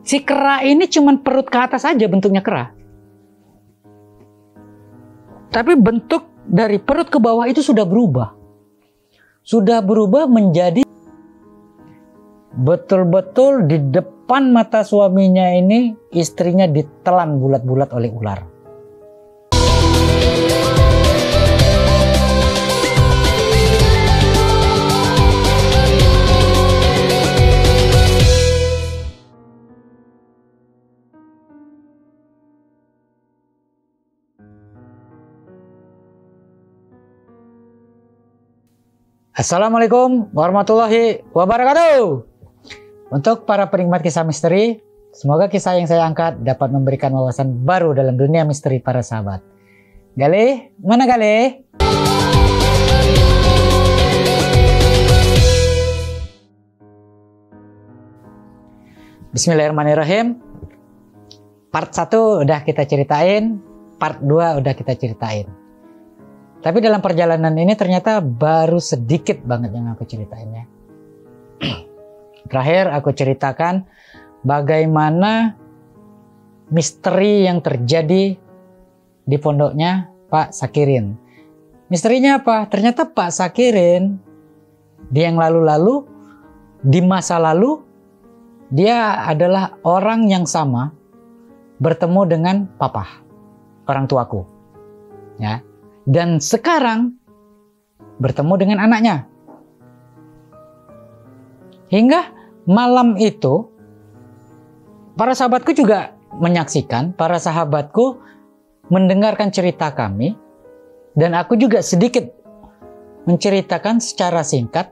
Si kera ini cuman perut ke atas aja bentuknya kera. Tapi bentuk dari perut ke bawah itu sudah berubah. Sudah berubah menjadi betul-betul di depan mata suaminya ini istrinya ditelan bulat-bulat oleh ular. Assalamualaikum warahmatullahi wabarakatuh. Untuk para penikmat kisah misteri, semoga kisah yang saya angkat dapat memberikan wawasan baru dalam dunia misteri para sahabat. Gale, mana Gale? Bismillahirrahmanirrahim. Part 1 udah kita ceritain, part 2 udah kita ceritain. Tapi dalam perjalanan ini ternyata baru sedikit banget yang aku ceritain ya. Terakhir aku ceritakan bagaimana misteri yang terjadi di pondoknya Pak Sakirin. Misterinya apa? Ternyata Pak Sakirin di yang lalu-lalu, di masa lalu, dia adalah orang yang sama bertemu dengan papa, orang tuaku. Ya. Dan sekarang bertemu dengan anaknya. Hingga malam itu para sahabatku juga menyaksikan, para sahabatku mendengarkan cerita kami, dan aku juga sedikit menceritakan secara singkat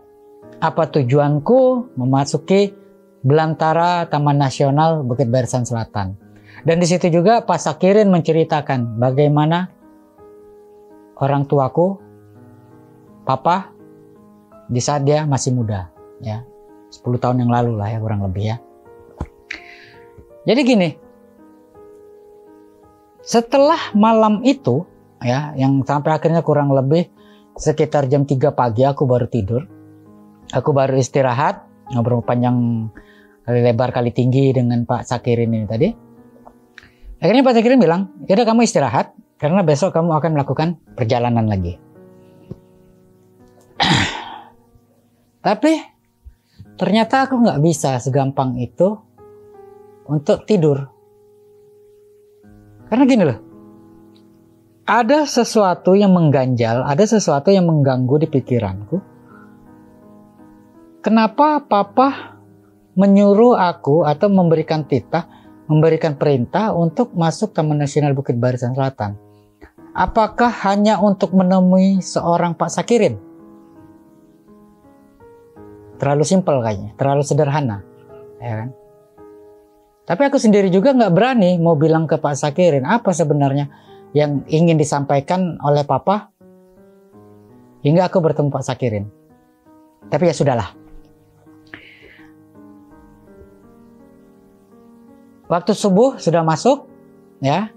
apa tujuanku memasuki belantara Taman Nasional Bukit Barisan Selatan. Dan di situ juga Pak Sakirin menceritakan bagaimana orang tuaku, papa, di saat dia masih muda, ya, 10 tahun yang lalu lah ya kurang lebih ya. Jadi gini, setelah malam itu, ya, yang sampai akhirnya kurang lebih sekitar jam 3 pagi aku baru tidur, aku baru istirahat, ngobrol panjang kali lebar kali tinggi dengan Pak Sakirin ini tadi. Akhirnya Pak Sakirin bilang, yaudah kamu istirahat, karena besok kamu akan melakukan perjalanan lagi. Tapi ternyata aku nggak bisa segampang itu untuk tidur. Karena gini loh, ada sesuatu yang mengganjal, ada sesuatu yang mengganggu di pikiranku. Kenapa papa menyuruh aku atau memberikan titah, memberikan perintah untuk masuk Taman Nasional Bukit Barisan Selatan? Apakah hanya untuk menemui seorang Pak Sakirin? Terlalu simpel kayaknya, terlalu sederhana, ya kan? Tapi aku sendiri juga nggak berani mau bilang ke Pak Sakirin apa sebenarnya yang ingin disampaikan oleh Papa hingga aku bertemu Pak Sakirin. Tapi ya sudahlah. Waktu subuh sudah masuk, ya.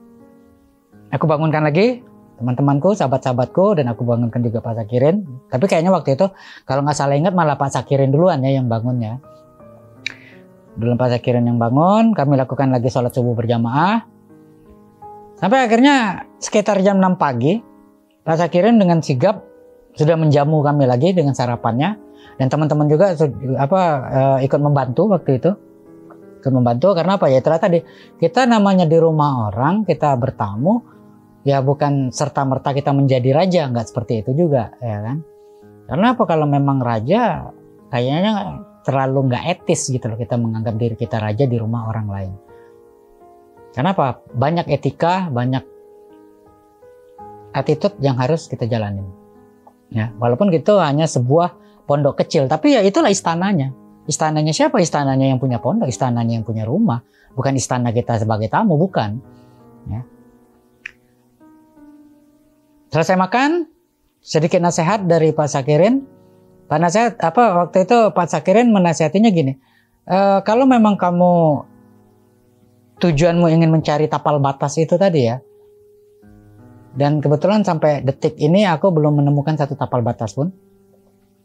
Aku bangunkan lagi teman-temanku, sahabat-sahabatku, dan aku bangunkan juga Pak Sakirin. Tapi kayaknya waktu itu kalau nggak salah ingat malah Pak Sakirin duluan ya yang bangunnya. Dulu Pak Sakirin yang bangun, kami lakukan lagi sholat subuh berjamaah. Sampai akhirnya sekitar jam 6 pagi, Pak Sakirin dengan sigap sudah menjamu kami lagi dengan sarapannya. Dan teman-teman juga ikut membantu waktu itu. Ikut membantu karena apa ya, itulah tadi, kita namanya di rumah orang, kita bertamu, ya bukan serta-merta kita menjadi raja, nggak seperti itu juga, ya kan? Karena apa, kalau memang raja, kayaknya terlalu nggak etis gitu loh kita menganggap diri kita raja di rumah orang lain. Karena apa? Banyak etika, banyak attitude yang harus kita jalanin. Ya, walaupun gitu hanya sebuah pondok kecil, tapi ya itulah istananya. Istananya siapa? Istananya yang punya pondok, istananya yang punya rumah, bukan istana kita sebagai tamu, bukan. Ya. Selesai makan, sedikit nasihat dari Pak Sakirin. Pak nasihat waktu itu Pak Sakirin menasihatinya gini, kalau memang kamu tujuanmu ingin mencari tapal batas itu tadi ya, dan kebetulan sampai detik ini aku belum menemukan satu tapal batas pun,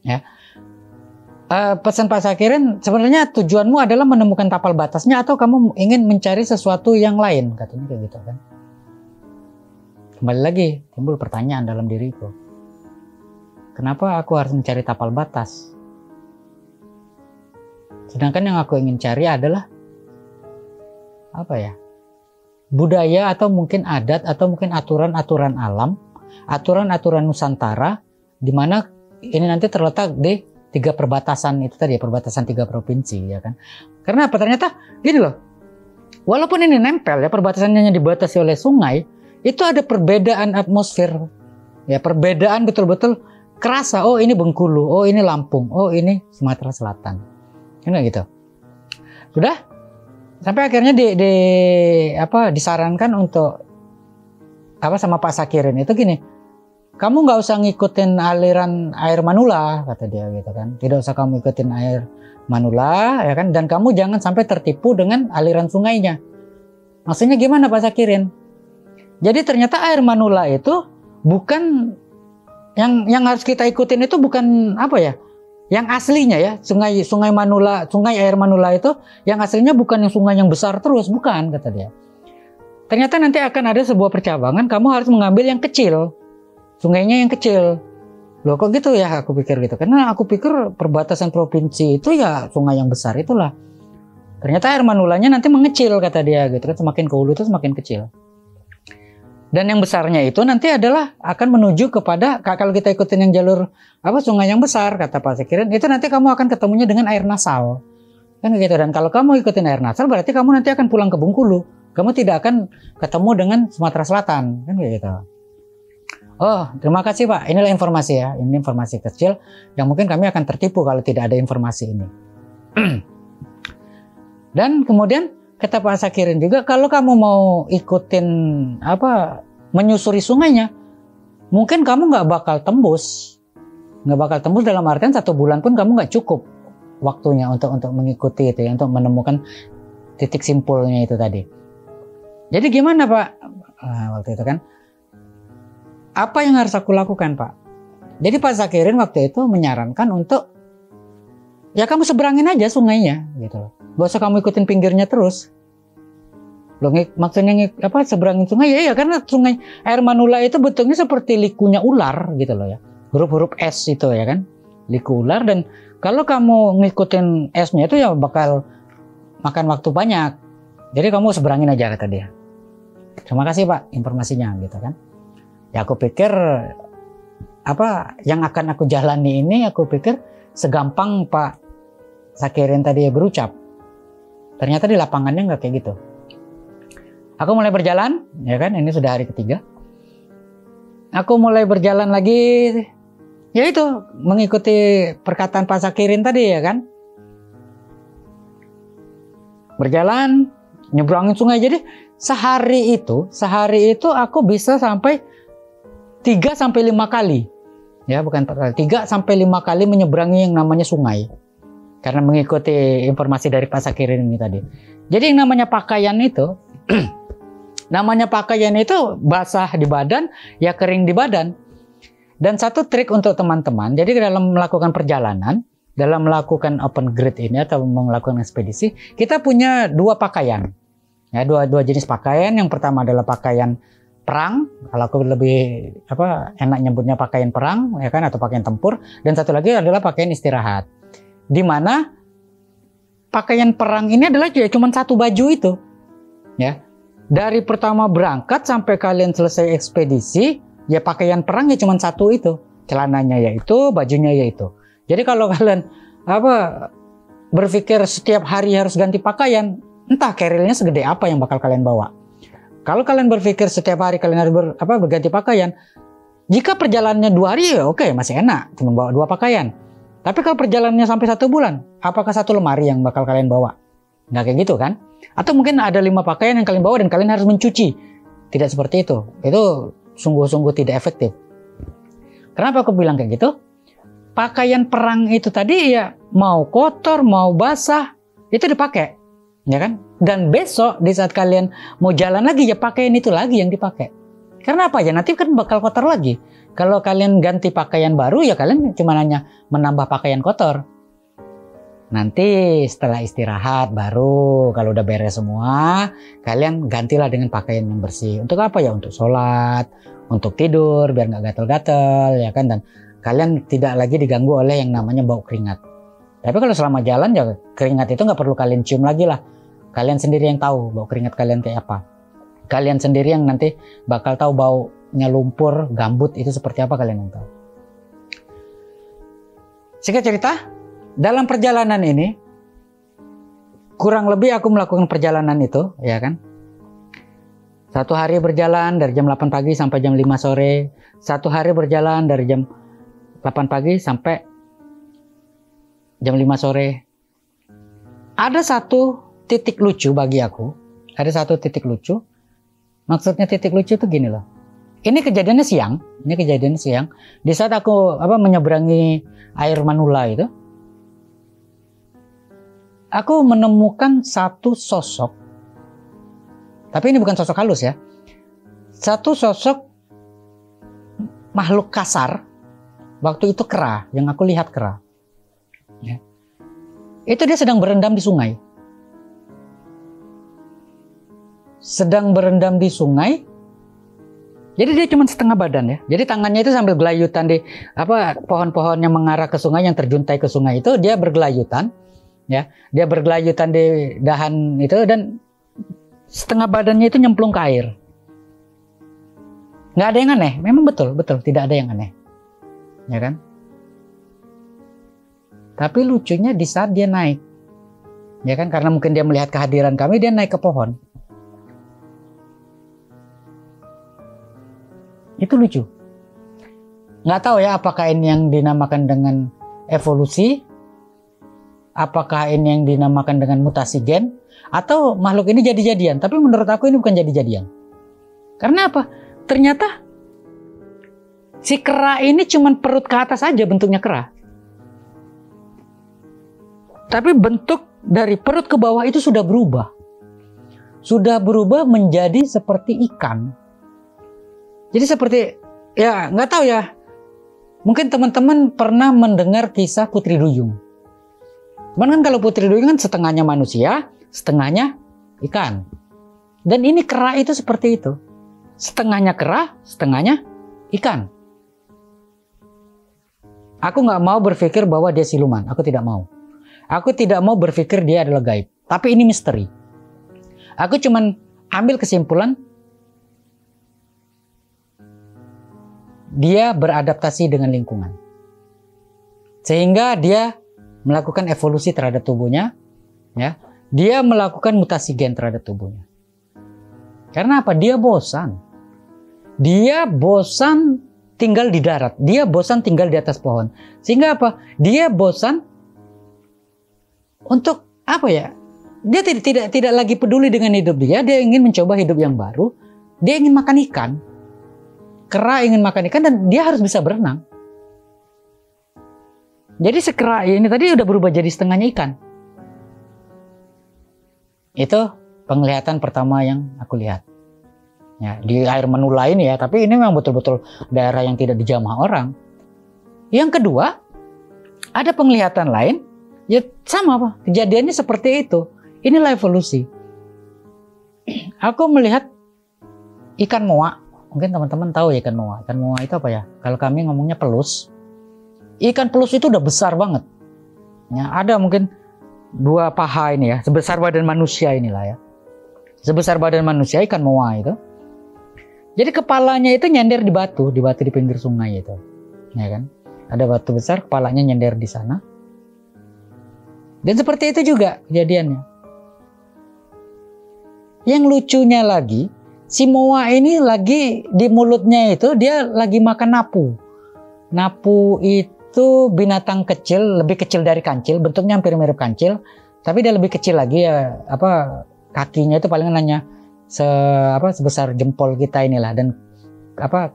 ya. Pesan Pak Sakirin, sebenarnya tujuanmu adalah menemukan tapal batasnya atau kamu ingin mencari sesuatu yang lain, katanya kayak gitu kan. Kembali lagi timbul pertanyaan dalam diriku, kenapa aku harus mencari tapal batas, sedangkan yang aku ingin cari adalah apa ya, budaya atau mungkin adat atau mungkin aturan-aturan alam, aturan-aturan Nusantara, di mana ini nanti terletak di 3 perbatasan itu tadi, perbatasan 3 provinsi ya kan. Karena apa, ternyata gini loh, walaupun ini nempel ya, perbatasannya dibatasi oleh sungai, itu ada perbedaan atmosfer ya, perbedaan betul-betul kerasa. Oh ini Bengkulu, oh ini Lampung, oh ini Sumatera Selatan, kan gitu. Sudah sampai akhirnya disarankan untuk apa sama Pak Sakirin itu gini, kamu nggak usah ngikutin aliran air Manula, kata dia gitu kan. Tidak usah kamu ikutin air Manula ya kan, dan kamu jangan sampai tertipu dengan aliran sungainya. Maksudnya gimana Pak Sakirin? Jadi ternyata air Manula itu bukan yang harus kita ikutin, itu bukan apa ya? Yang aslinya ya, sungai Manula, sungai air Manula itu yang aslinya bukan yang sungai yang besar terus, bukan, kata dia. Ternyata nanti akan ada sebuah percabangan, kamu harus mengambil yang kecil. Sungainya yang kecil. Loh kok gitu ya, aku pikir gitu. Karena aku pikir perbatasan provinsi itu ya sungai yang besar itulah. Ternyata air Manulanya nanti mengecil, kata dia gitu kan. Semakin ke hulu itu semakin kecil. Dan yang besarnya itu nanti adalah akan menuju kepada, kalau kita ikutin yang jalur apa sungai yang besar, kata Pak Sakirin, itu nanti kamu akan ketemunya dengan air nasal. Kan gitu. Dan kalau kamu ikutin air nasal berarti kamu nanti akan pulang ke Bengkulu. Kamu tidak akan ketemu dengan Sumatera Selatan, kan gitu. Oh, terima kasih Pak. Inilah informasi ya. Ini informasi kecil yang mungkin kami akan tertipu kalau tidak ada informasi ini. Dan kemudian kata Pak Sakirin juga, kalau kamu mau ikutin apa, menyusuri sungainya, mungkin kamu nggak bakal tembus. Nggak bakal tembus dalam artian 1 bulan pun kamu nggak cukup waktunya untuk mengikuti itu ya, untuk menemukan titik simpulnya itu tadi. Jadi gimana Pak? Waktu itu kan, apa yang harus aku lakukan Pak? Jadi Pak Sakirin waktu itu menyarankan untuk ya kamu seberangin aja sungainya gitu loh. Gak usah kamu ikutin pinggirnya terus. Loh, maksudnya apa seberangin sungai ya karena sungai air Manula itu bentuknya seperti likunya ular gitu loh ya. Huruf-huruf S itu ya kan. Liku ular, dan kalau kamu ngikutin S-nya itu ya bakal makan waktu banyak. Jadi kamu seberangin aja, kata dia. Terima kasih Pak informasinya gitu kan. Ya aku pikir apa yang akan aku jalani ini, aku pikir segampang Pak Sakirin tadi berucap. Ternyata di lapangannya nggak kayak gitu. Aku mulai berjalan, ya kan, ini sudah hari ketiga. Aku mulai berjalan lagi, ya itu mengikuti perkataan Pak Sakirin tadi ya kan. Berjalan, nyebrangin sungai. Jadi sehari itu aku bisa sampai 3 sampai 5 kali. Ya, bukan 4 kali. 3 sampai 5 kali menyeberangi yang namanya sungai. Karena mengikuti informasi dari Pak Sakirin ini tadi. Jadi yang namanya pakaian itu basah di badan, ya kering di badan. Dan satu trik untuk teman-teman, jadi dalam melakukan perjalanan, dalam melakukan open grid ini atau melakukan ekspedisi, kita punya 2 pakaian. Ya, dua jenis pakaian. Yang pertama adalah pakaian perang, kalau aku lebih enak nyebutnya pakaian perang ya kan, atau pakaian tempur. Dan satu lagi adalah pakaian istirahat, di mana pakaian perang ini adalah cuma 1 baju itu ya, dari pertama berangkat sampai kalian selesai ekspedisi ya, pakaian perang ya cuma 1 itu, celananya yaitu, bajunya yaitu. Jadi kalau kalian berpikir setiap hari harus ganti pakaian, entah kerilnya segede apa yang bakal kalian bawa. Kalau kalian berpikir setiap hari kalian harus berganti pakaian, jika perjalanannya 2 hari ya oke, masih enak, cuma bawa 2 pakaian. Tapi kalau perjalanannya sampai 1 bulan, apakah 1 lemari yang bakal kalian bawa? Nggak kayak gitu kan? Atau mungkin ada 5 pakaian yang kalian bawa dan kalian harus mencuci. Tidak seperti itu. Itu sungguh-sungguh tidak efektif. Kenapa aku bilang kayak gitu? Pakaian perang itu tadi ya mau kotor, mau basah, itu dipakai. Ya kan? Dan besok di saat kalian mau jalan lagi ya pakaian itu lagi yang dipakai. Karena apa ya? Nanti kan bakal kotor lagi. Kalau kalian ganti pakaian baru ya kalian cuma hanya menambah pakaian kotor. Nanti setelah istirahat baru kalau udah beres semua, kalian gantilah dengan pakaian yang bersih. Untuk apa ya? Untuk sholat, untuk tidur biar nggak gatel-gatel ya kan, dan kalian tidak lagi diganggu oleh yang namanya bau keringat. Tapi kalau selama jalan ya keringat itu nggak perlu kalian cium lagi lah. Kalian sendiri yang tahu bau keringat kalian kayak apa. Kalian sendiri yang nanti bakal tahu baunya lumpur, gambut itu seperti apa, kalian yang tahu. Singkat cerita, dalam perjalanan ini kurang lebih aku melakukan perjalanan itu, ya kan. Satu hari berjalan dari jam 8 pagi sampai jam 5 sore. Satu hari berjalan dari jam 8 pagi sampai jam 5 sore. Ada satu titik lucu bagi aku. Ada satu titik lucu. Maksudnya titik lucu itu gini loh. Ini kejadiannya siang. Di saat aku menyeberangi air Manula itu, aku menemukan satu sosok. Tapi ini bukan sosok halus ya. Satu sosok makhluk kasar. Waktu itu kera, yang aku lihat kera. Ya. Itu dia sedang berendam di sungai. Jadi dia cuma setengah badan ya. Jadi tangannya itu sambil gelayutan di pohon-pohon yang mengarah ke sungai, yang terjuntai ke sungai itu, dia bergelayutan ya. Dia bergelayutan di dahan itu dan setengah badannya itu nyemplung ke air. Nggak ada yang aneh, memang betul tidak ada yang aneh. Ya kan? Tapi lucunya di saat dia naik. Ya kan, karena mungkin dia melihat kehadiran kami, dia naik ke pohon. Itu lucu. Nggak tahu ya apakah ini yang dinamakan dengan evolusi, apakah ini yang dinamakan dengan mutasi gen, atau makhluk ini jadi-jadian. Tapi menurut aku ini bukan jadi-jadian. Karena apa? Ternyata si kera ini cuman perut ke atas aja bentuknya kera. Tapi bentuk dari perut ke bawah itu sudah berubah. Sudah berubah menjadi seperti ikan. Jadi seperti, ya nggak tahu ya, mungkin teman-teman pernah mendengar kisah Putri Duyung. Cuman kan kalau Putri Duyung kan setengahnya manusia, setengahnya ikan. Dan ini kera itu seperti itu. Setengahnya kera, setengahnya ikan. Aku nggak mau berpikir bahwa dia siluman, aku tidak mau. Aku tidak mau berpikir dia adalah gaib. Tapi ini misteri. Aku cuman ambil kesimpulan, dia beradaptasi dengan lingkungan. Sehingga dia melakukan evolusi terhadap tubuhnya. Ya. Dia melakukan mutasi gen terhadap tubuhnya. Karena apa? Dia bosan. Dia bosan tinggal di darat. Dia bosan tinggal di atas pohon. Sehingga apa? Dia bosan untuk apa ya? Dia tidak lagi peduli dengan hidup dia. Dia ingin mencoba hidup yang baru. Dia ingin makan ikan. Kera ingin makan ikan dan dia harus bisa berenang. Jadi si kera ini tadi udah berubah jadi setengahnya ikan. Itu penglihatan pertama yang aku lihat. Ya, di air Manula ini ya, tapi ini memang betul-betul daerah yang tidak dijamah orang. Yang kedua, ada penglihatan lain, ya sama apa? Kejadiannya seperti itu. Inilah evolusi. Aku melihat ikan moa. Mungkin teman-teman tahu ya ikan moa. Ikan moa itu apa ya? Kalau kami ngomongnya pelus. Ikan pelus itu udah besar banget. Ya, ada mungkin 2 paha ini ya. Sebesar badan manusia inilah ya. Sebesar badan manusia ikan moa itu. Jadi kepalanya itu nyender di batu di pinggir sungai itu. Ya kan? Ada batu besar, kepalanya nyender di sana. Dan seperti itu juga kejadiannya. Yang lucunya lagi, si moa ini lagi di mulutnya itu dia lagi makan napu. Napu itu binatang kecil, lebih kecil dari kancil, bentuknya hampir mirip kancil, tapi dia lebih kecil lagi ya, kakinya itu paling hanya sebesar jempol kita inilah, dan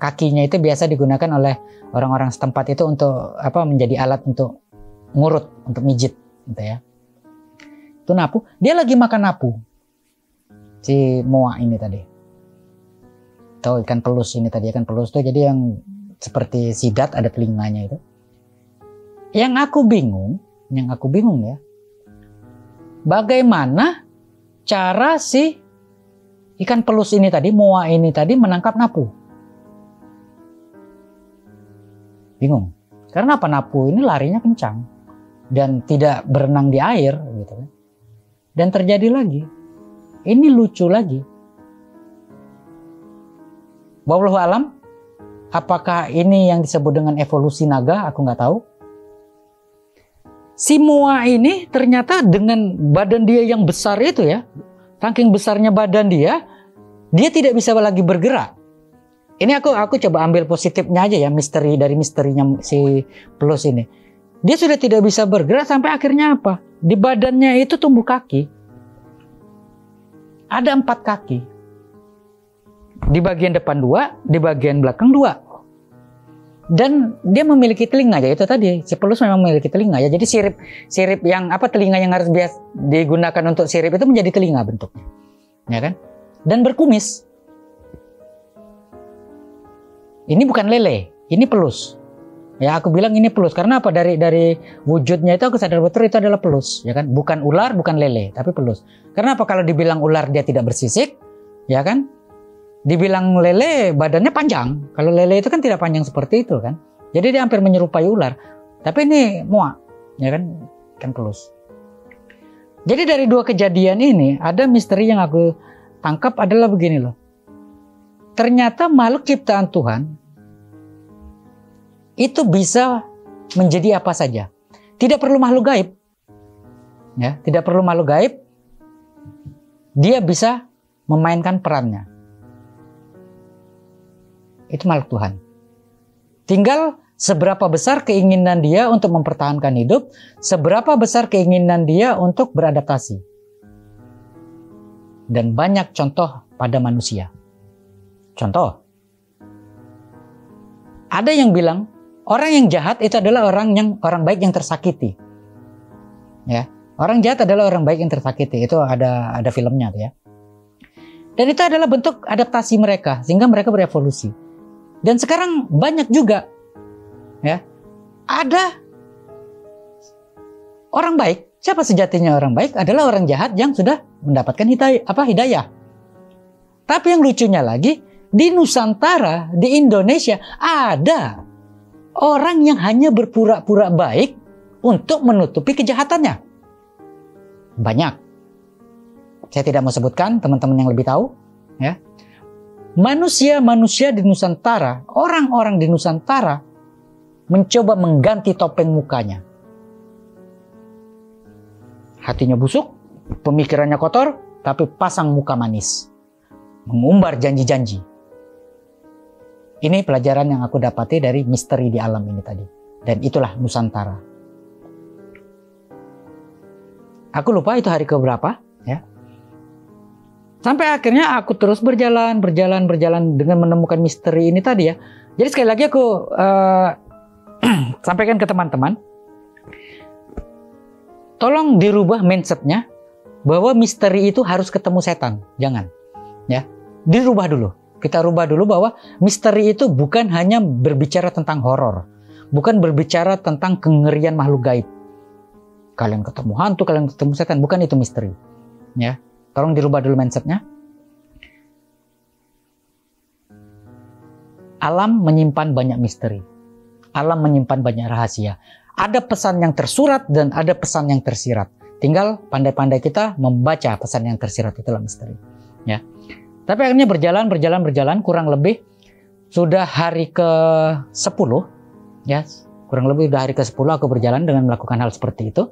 kakinya itu biasa digunakan oleh orang-orang setempat itu untuk menjadi alat untuk ngurut, untuk mijit gitu ya. Itu napu, dia lagi makan napu. Si moa ini tadi. Tahu ikan pelus ini tadi, ikan pelus itu jadi yang seperti sidat ada telinganya itu. Yang aku bingung ya, bagaimana cara si ikan pelus ini tadi, moa ini tadi menangkap napu. Bingung. Karena apa? Napu ini larinya kencang dan tidak berenang di air gitu kan. Dan terjadi lagi. Ini lucu lagi. Wallahu alam, apakah ini yang disebut dengan evolusi naga? Aku nggak tahu. Si moa ini ternyata dengan badan dia yang besar itu ya, saking besarnya badan dia tidak bisa lagi bergerak. Ini aku coba ambil positifnya aja ya, dari misterinya si pelus ini. Dia sudah tidak bisa bergerak sampai akhirnya apa? Di badannya itu tumbuh kaki. Ada 4 kaki. Di bagian depan 2, di bagian belakang 2. Dan dia memiliki telinga ya, itu tadi si pelus memang memiliki telinga ya. Jadi sirip yang telinga yang harus biasa digunakan untuk sirip itu menjadi telinga bentuknya. Ya kan? Dan berkumis. Ini bukan lele, ini pelus. Ya aku bilang ini pelus karena apa? Dari wujudnya itu aku sadar betul itu adalah pelus, ya kan? Bukan ular, bukan lele, tapi pelus. Karena apa? Kalau dibilang ular dia tidak bersisik, ya kan? Dibilang lele badannya panjang. Kalau lele itu kan tidak panjang seperti itu kan. Jadi dia hampir menyerupai ular. Tapi ini moa, ya kan? Kan pelus. Jadi dari 2 kejadian ini ada misteri yang aku tangkap adalah begini loh. Ternyata makhluk ciptaan Tuhan itu bisa menjadi apa saja. Tidak perlu makhluk gaib. Ya, tidak perlu makhluk gaib. Dia bisa memainkan perannya. Itu makhluk Tuhan. Tinggal seberapa besar keinginan dia untuk mempertahankan hidup, seberapa besar keinginan dia untuk beradaptasi. Dan banyak contoh pada manusia. Contoh. Ada yang bilang orang yang jahat itu adalah orang baik yang tersakiti. Ya, orang jahat adalah orang baik yang tersakiti. Itu ada filmnya tuh ya. Dan itu adalah bentuk adaptasi mereka sehingga mereka berevolusi. Dan sekarang banyak juga ya. Ada orang baik. Siapa sejatinya orang baik? Adalah orang jahat yang sudah mendapatkan hidayah. Tapi yang lucunya lagi, di Nusantara, di Indonesia ada orang yang hanya berpura-pura baik untuk menutupi kejahatannya. Banyak. Saya tidak mau sebutkan, teman-teman yang lebih tahu. Ya. Manusia-manusia di Nusantara, orang-orang di Nusantara mencoba mengganti topeng mukanya. Hatinya busuk, pemikirannya kotor, tapi pasang muka manis. Mengumbar janji-janji. Ini pelajaran yang aku dapati dari misteri di alam ini tadi. Dan itulah Nusantara. Aku lupa itu hari keberapa, ya. Sampai akhirnya aku terus berjalan dengan menemukan misteri ini tadi ya. Jadi sekali lagi aku sampaikan ke teman-teman. Tolong dirubah mindsetnya bahwa misteri itu harus ketemu setan. Jangan. Ya, dirubah dulu. Kita rubah dulu bahwa misteri itu bukan hanya berbicara tentang horor, bukan berbicara tentang kengerian makhluk gaib. Kalian ketemu hantu, kalian ketemu setan, bukan itu misteri. Ya, tolong dirubah dulu mindsetnya. Alam menyimpan banyak misteri. Alam menyimpan banyak rahasia. Ada pesan yang tersurat dan ada pesan yang tersirat. Tinggal pandai-pandai kita membaca pesan yang tersirat, itulah misteri. Ya. Tapi akhirnya berjalan, kurang lebih sudah hari ke-10, ya, kurang lebih sudah hari ke-10 aku berjalan dengan melakukan hal seperti itu.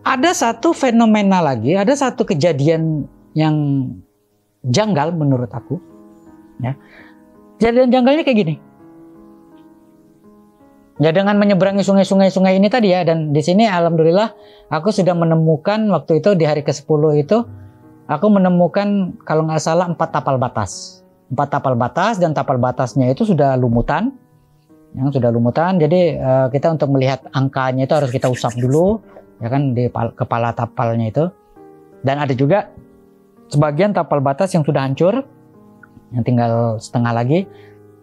Ada satu fenomena lagi, ada satu kejadian yang janggal menurut aku. Ya. Kejadian janggalnya kayak gini. Ya, dengan menyeberangi sungai ini tadi ya, dan di sini alhamdulillah aku sudah menemukan waktu itu di hari ke-10 itu. Aku menemukan kalau nggak salah 4 tapal batas. 4 tapal batas dan tapal batasnya itu sudah lumutan. Yang sudah lumutan, jadi kita untuk melihat angkanya itu harus kita usap dulu. Ya kan, di kepala tapalnya itu. Dan ada juga sebagian tapal batas yang sudah hancur. Yang tinggal setengah lagi.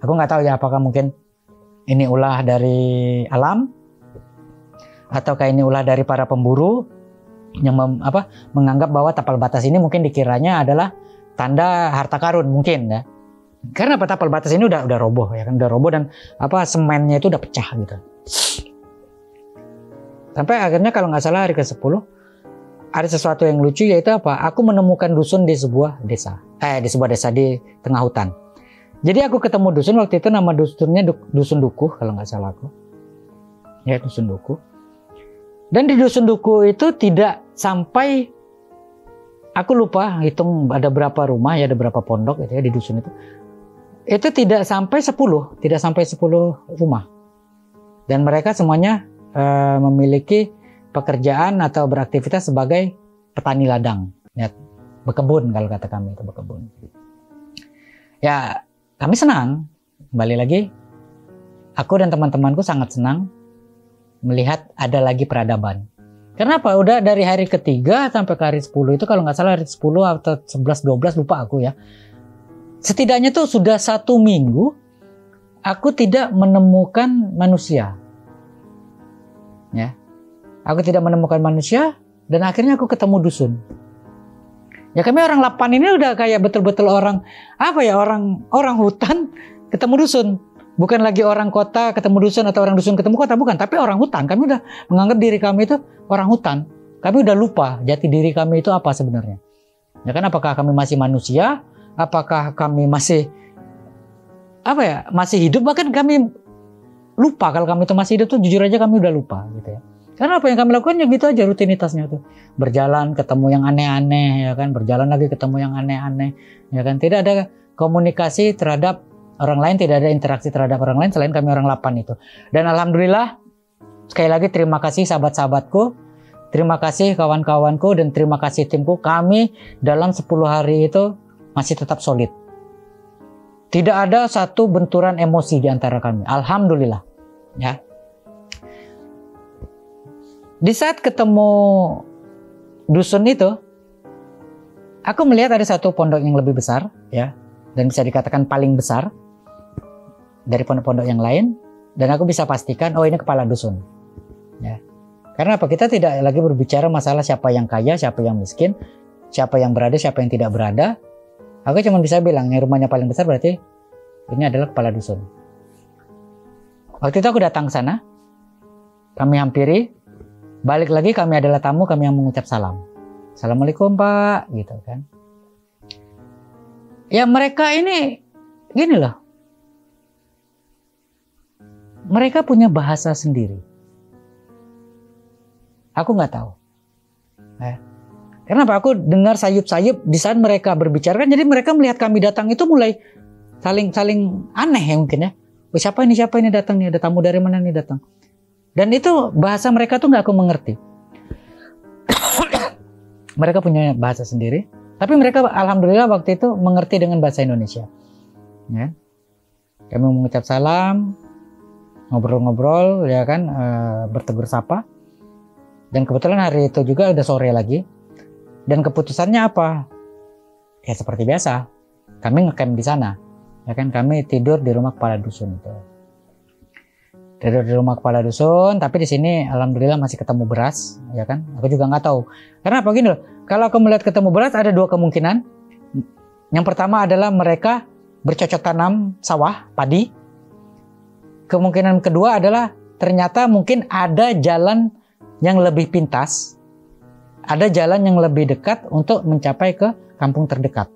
Aku nggak tahu ya apakah mungkin ini ulah dari alam. Ataukah ini ulah dari para pemburu. yang menganggap bahwa tapal batas ini mungkin dikiranya adalah tanda harta karun mungkin ya. Karena tapal batas ini udah roboh ya kan, udah roboh dan semennya itu udah pecah gitu. Sampai akhirnya kalau nggak salah hari ke-10 ada sesuatu yang lucu, yaitu aku menemukan dusun di sebuah desa. Di sebuah desa di tengah hutan. Jadi aku ketemu dusun waktu itu, nama dusunnya Dusun Dukuh kalau nggak salah aku. Ya, Dusun Dukuh. Dan di Dusun Dukuh itu tidak sampai, aku lupa hitung ada berapa rumah ya, ada berapa pondok gitu ya di dusun itu. Itu tidak sampai 10 rumah. Dan mereka semuanya memiliki pekerjaan atau beraktivitas sebagai petani ladang, ya, berkebun kalau kata kami itu berkebun. Ya, kami senang. Kembali lagi, aku dan teman-temanku sangat senang melihat ada lagi peradaban. Kenapa? Udah dari hari ketiga sampai ke hari 10 itu, kalau nggak salah hari 10 atau 11-12 lupa aku ya. Setidaknya tuh sudah 1 minggu aku tidak menemukan manusia. Ya. Aku tidak menemukan manusia dan akhirnya aku ketemu dusun. Ya, kami orang Lapan ini udah kayak betul-betul orang orang hutan ketemu dusun. Bukan lagi orang kota ketemu dusun atau orang dusun ketemu kota, bukan, tapi orang hutan. Kami udah menganggap diri kami itu orang hutan. Kami udah lupa jati diri kami itu apa sebenarnya. Ya kan, apakah kami masih manusia? Apakah kami masih masih hidup? Bahkan kami lupa kalau kami itu masih hidup tuh, jujur aja kami udah lupa gitu ya. Karena apa yang kami lakukan ya gitu aja rutinitasnya tuh. Berjalan ketemu yang aneh-aneh ya kan, berjalan lagi ketemu yang aneh-aneh ya kan. Tidak ada komunikasi terhadap orang lain, tidak ada interaksi terhadap orang lain selain kami orang Lapan itu. Dan alhamdulillah, sekali lagi terima kasih sahabat-sahabatku, terima kasih kawan-kawanku, dan terima kasih timku. Kami dalam 10 hari itu masih tetap solid. Tidak ada satu benturan emosi di antara kami. Alhamdulillah ya. Di saat ketemu dusun itu, aku melihat ada satu pondok yang lebih besar ya, dan bisa dikatakan paling besar dari pondok-pondok yang lain, dan aku bisa pastikan ini kepala dusun ya. Karena apa? Kita tidak lagi berbicara masalah siapa yang kaya, siapa yang miskin, siapa yang berada, siapa yang tidak berada. Aku cuma bisa bilang yang rumahnya paling besar berarti ini adalah kepala dusun. Waktu itu aku datang ke sana, kami hampiri. Balik lagi, kami adalah tamu, kami yang mengucap salam. Assalamualaikum Pak, gitu kan. Ya, mereka ini gini loh. Mereka punya bahasa sendiri. Aku nggak tahu. Kenapa? Aku dengar sayup-sayup di saat mereka berbicara kan, jadi mereka melihat kami datang itu mulai saling aneh ya mungkin ya. Siapa ini datang nih, ada tamu dari mana nih datang. Dan itu bahasa mereka tuh nggak aku mengerti. Mereka punya bahasa sendiri, tapi mereka alhamdulillah waktu itu mengerti dengan bahasa Indonesia. Ya. Kami mengucap salam, ngobrol-ngobrol, ya kan, bertegur sapa. Dan kebetulan hari itu juga udah sore lagi. Dan keputusannya apa? Ya seperti biasa, kami ngecamp di sana. Ya kan, kami tidur di rumah kepala dusun itu. Tidur di rumah kepala dusun, tapi di sini alhamdulillah masih ketemu beras, ya kan? Aku juga nggak tahu. Karena apa, gini loh, kalau aku melihat ketemu beras ada 2 kemungkinan. Yang pertama adalah mereka bercocok tanam sawah, padi. Kemungkinan kedua adalah ternyata mungkin ada jalan yang lebih pintas, ada jalan yang lebih dekat untuk mencapai ke kampung terdekat.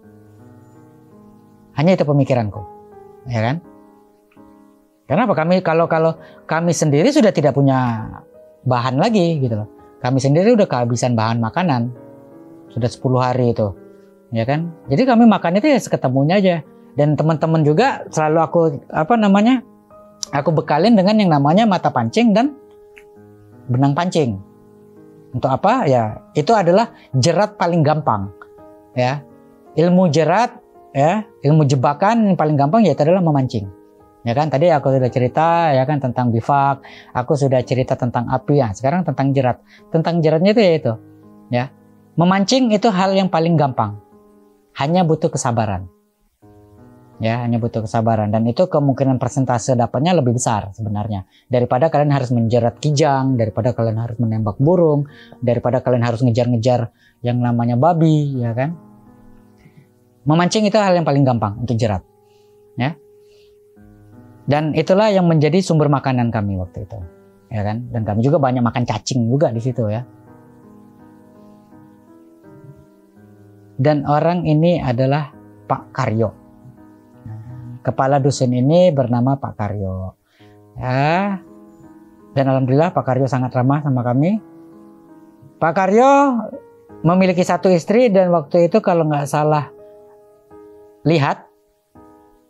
Hanya itu pemikiranku, ya kan? Kenapa? Kalau kami sendiri sudah tidak punya bahan lagi gitu loh. Kami sendiri udah kehabisan bahan makanan. Sudah 10 hari itu. Ya kan? Jadi kami makan itu ya seketemunya aja. Dan teman-teman juga selalu aku bekalin dengan yang namanya mata pancing dan benang pancing. Untuk apa? Ya, itu adalah jerat paling gampang. Ya. Ilmu jerat, ya, ilmu jebakan yang paling gampang yaitu adalah memancing. Ya kan, tadi aku sudah cerita ya kan tentang bivak, aku sudah cerita tentang api, ya sekarang tentang jerat. Tentang jeratnya itu yaitu ya, memancing itu hal yang paling gampang. Hanya butuh kesabaran. Ya, hanya butuh kesabaran, dan itu kemungkinan persentase dapatnya lebih besar sebenarnya daripada kalian harus menjerat kijang, daripada kalian harus menembak burung, daripada kalian harus ngejar-ngejar yang namanya babi, ya kan? Memancing itu hal yang paling gampang untuk jerat, ya. Dan itulah yang menjadi sumber makanan kami waktu itu, ya kan? Dan kami juga banyak makan cacing juga di situ, ya. Dan orang ini adalah Pak Karyo. Kepala dusun ini bernama Pak Karyo. Ya. Dan alhamdulillah Pak Karyo sangat ramah sama kami. Pak Karyo memiliki satu istri, dan waktu itu kalau nggak salah lihat,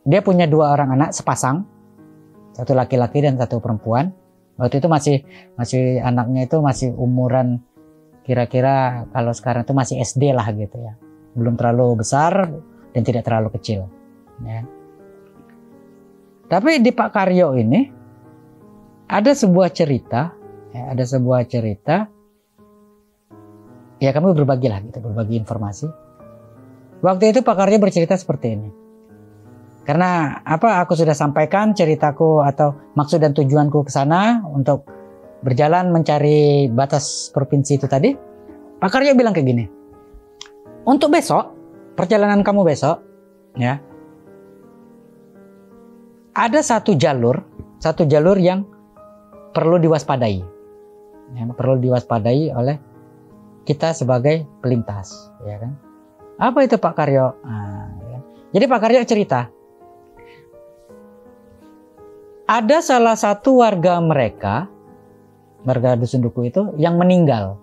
dia punya 2 orang anak sepasang. Satu laki-laki dan satu perempuan. Waktu itu masih anaknya itu masih umuran kira-kira kalau sekarang itu masih SD lah gitu ya. Belum terlalu besar dan tidak terlalu kecil, ya. Tapi di Pak Karyo ini ada sebuah cerita, ya, ya kami berbagi lah gitu, berbagi informasi. Waktu itu Pak Karyo bercerita seperti ini. Karena aku sudah sampaikan ceritaku atau maksud dan tujuanku ke sana untuk berjalan mencari batas provinsi itu tadi. Pak Karyo bilang kayak gini. Untuk besok, perjalanan kamu besok, ya, ada satu jalur yang perlu diwaspadai, ya, perlu diwaspadai oleh kita sebagai pelintas, ya kan? Apa itu Pak Karyo? Nah, ya. Jadi Pak Karyo cerita, ada salah satu warga dusun Duku itu yang meninggal.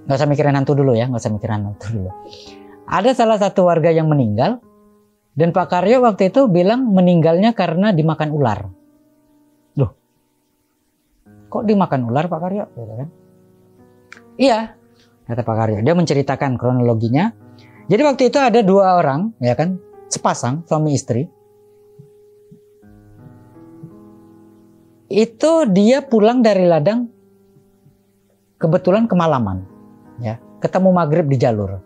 Nggak usah mikirin hantu dulu ya, Ada salah satu warga yang meninggal, dan Pak Karyo waktu itu bilang meninggalnya karena dimakan ular. Loh, kok dimakan ular Pak Karyo? Gitu kan? Iya, kata Pak Karyo. Dia menceritakan kronologinya. Jadi waktu itu ada 2 orang, ya kan, sepasang suami istri. Itu dia pulang dari ladang, kebetulan kemalaman. Ya, ketemu maghrib di jalur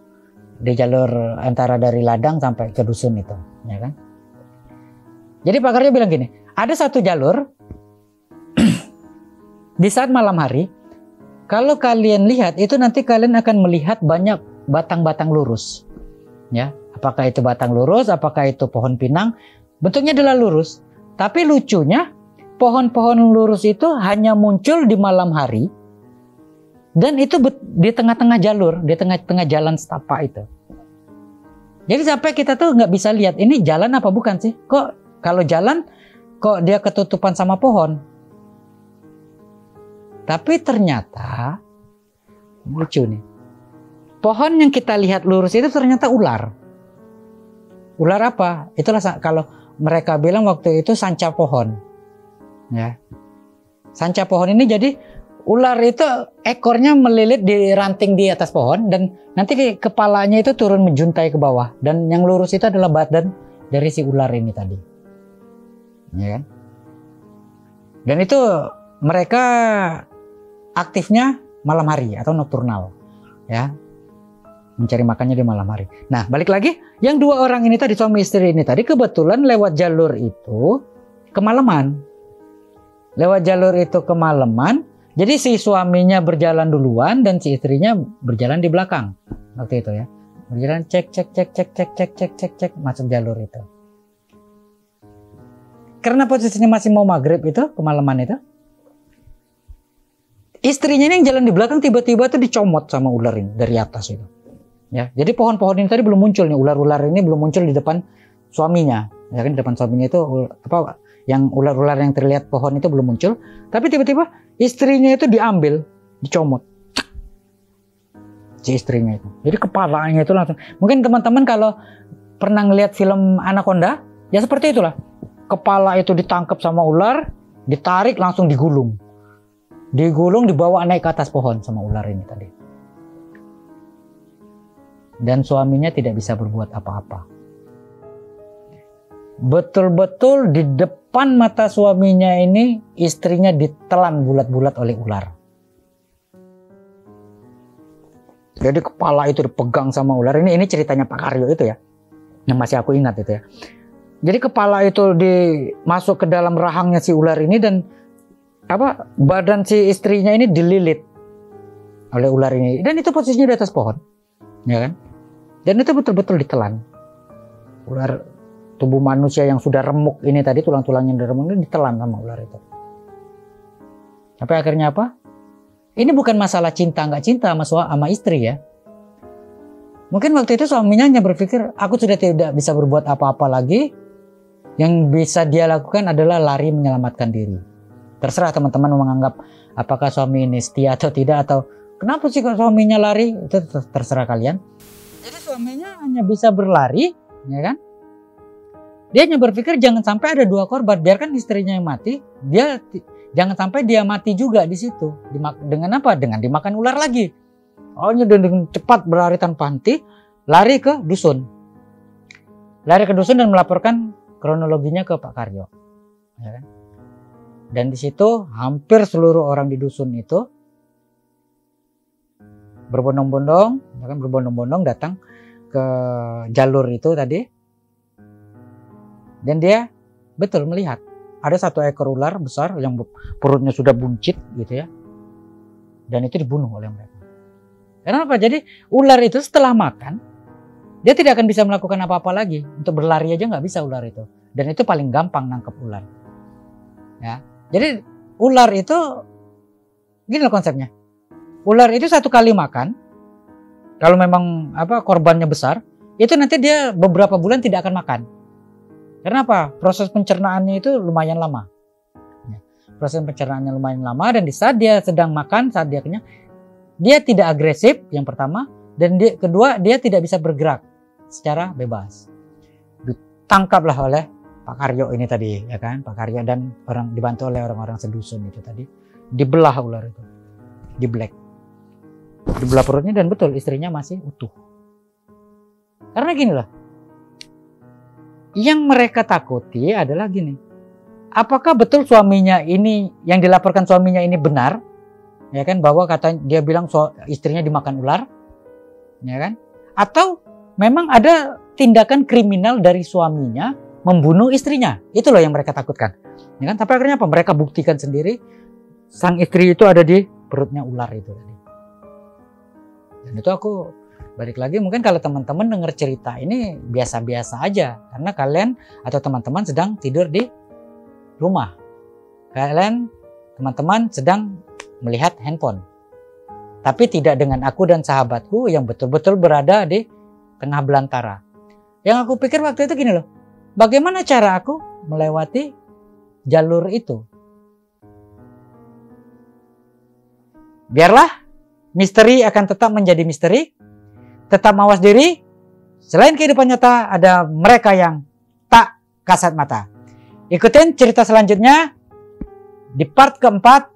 antara dari ladang sampai ke dusun itu, ya kan. Jadi Pak Karyo bilang gini, ada satu jalur di saat malam hari, kalau kalian lihat itu nanti kalian akan melihat banyak batang-batang lurus, ya. Apakah itu batang lurus, apakah itu pohon pinang, bentuknya adalah lurus. Tapi lucunya pohon-pohon lurus itu hanya muncul di malam hari. Dan itu di tengah-tengah jalur, di tengah-tengah jalan setapak itu. Jadi sampai kita tuh nggak bisa lihat ini jalan apa bukan sih? Kok kalau jalan kok dia ketutupan sama pohon? Tapi ternyata lucu nih. Pohon yang kita lihat lurus itu ternyata ular. Ular apa? Itulah kalau mereka bilang waktu itu sanca pohon. Ya. Sanca pohon ini jadi ular itu ekornya melilit di ranting di atas pohon, dan nanti kepalanya itu turun menjuntai ke bawah, dan yang lurus itu adalah badan dari si ular ini tadi, ya kan? Dan itu mereka aktifnya malam hari atau nokturnal, ya, mencari makannya di malam hari. Nah, balik lagi, yang 2 orang ini tadi, suami istri ini tadi, kebetulan lewat jalur itu kemalaman. Jadi si suaminya berjalan duluan dan si istrinya berjalan di belakang waktu itu, ya. Berjalan cek masuk jalur itu. Karena posisinya masih mau maghrib itu, kemalaman itu. Istrinya ini yang jalan di belakang tiba-tiba tuh dicomot sama ular ini dari atas itu. Ya, jadi pohon-pohon ini tadi belum muncul nih, ular-ular ini belum muncul di depan suaminya. Ya kan, di depan suaminya itu yang ular-ular yang terlihat pohon itu belum muncul, tapi tiba-tiba istrinya itu diambil, dicomot. Si istrinya itu. Jadi kepalanya itu langsung. Mungkin teman-teman kalau pernah ngelihat film Anaconda, ya seperti itulah. Kepala itu ditangkap sama ular, ditarik langsung digulung. Digulung, dibawa naik ke atas pohon sama ular ini tadi. Dan suaminya tidak bisa berbuat apa-apa. Betul-betul di depan mata suaminya ini, istrinya ditelan bulat-bulat oleh ular. Jadi kepala itu dipegang sama ular. Ini ceritanya Pak Karyo itu, ya. yang masih aku ingat itu ya. Jadi kepala itu masuk ke dalam rahangnya si ular ini, dan badan si istrinya ini dililit oleh ular ini, dan itu posisinya di atas pohon, ya kan? Dan itu betul-betul ditelan. Ular tubuh manusia yang sudah remuk ini tadi, tulang-tulangnya sudah remuk ini ditelan sama ular itu. Sampai akhirnya apa? Ini bukan masalah cinta nggak cinta sama istri ya. Mungkin waktu itu suaminya hanya berpikir, aku sudah tidak bisa berbuat apa-apa lagi. Yang bisa dia lakukan adalah lari menyelamatkan diri. Terserah teman-teman menganggap apakah suami ini setia atau tidak, atau kenapa sih kok suaminya lari, itu terserah kalian. Jadi suaminya hanya bisa berlari, ya kan? Dia hanya berpikir jangan sampai ada dua korban, biarkan istrinya yang mati, jangan sampai dia mati juga di situ. Dengan apa? Dengan dimakan ular lagi. Awalnya dengan cepat berlari tanpa henti, lari ke dusun. Lari ke dusun dan melaporkan kronologinya ke Pak Karyo. Ya kan? Dan di situ hampir seluruh orang di dusun itu berbondong-bondong datang ke jalur itu tadi. Dan dia betul melihat ada satu ekor ular besar yang perutnya sudah buncit gitu ya. Dan itu dibunuh oleh mereka. Kenapa? Jadi ular itu setelah makan, dia tidak akan bisa melakukan apa-apa lagi. Untuk berlari aja nggak bisa ular itu. Dan itu paling gampang nangkep ular. Ya, jadi ular itu gini loh konsepnya. Ular itu satu kali makan, kalau memang korbannya besar, itu nanti dia beberapa bulan tidak akan makan. Kenapa? Proses pencernaannya itu lumayan lama. Ya, proses pencernaannya lumayan lama, dan di saat dia sedang makan, saat dia kenyang, dia tidak agresif yang pertama, dan kedua dia tidak bisa bergerak secara bebas. Ditangkaplah oleh Pak Karyo ini tadi, ya kan? Pak Karyo dan dibantu oleh orang-orang sedusun itu tadi, dibelah ular itu, dibelah perutnya, dan betul istrinya masih utuh. Karena gini loh, yang mereka takuti adalah gini, apakah betul suaminya ini, yang dilaporkan suaminya ini benar, ya kan, bahwa dia bilang istrinya dimakan ular, ya kan? Atau memang ada tindakan kriminal dari suaminya membunuh istrinya. Itu loh yang mereka takutkan, ya kan? Tapi akhirnya apa? Mereka buktikan sendiri sang istri itu ada di perutnya ular itu tadi. Dan itu aku balik lagi, mungkin kalau teman-teman dengar cerita ini biasa-biasa aja, karena kalian atau teman-teman sedang tidur di rumah, teman-teman sedang melihat handphone, tapi tidak dengan aku dan sahabatku yang betul-betul berada di tengah belantara. Yang aku pikir waktu itu gini loh, bagaimana cara aku melewati jalur itu? Biarlah misteri akan tetap menjadi misteri, tetap mawas diri. Selain kehidupan nyata, ada mereka yang tak kasat mata. Ikutin cerita selanjutnya di part keempat,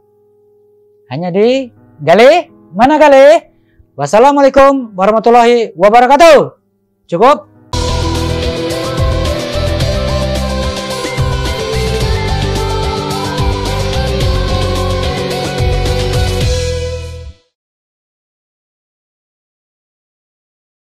hanya di Gale Mana Gale. Wassalamualaikum warahmatullahi wabarakatuh. Cukup.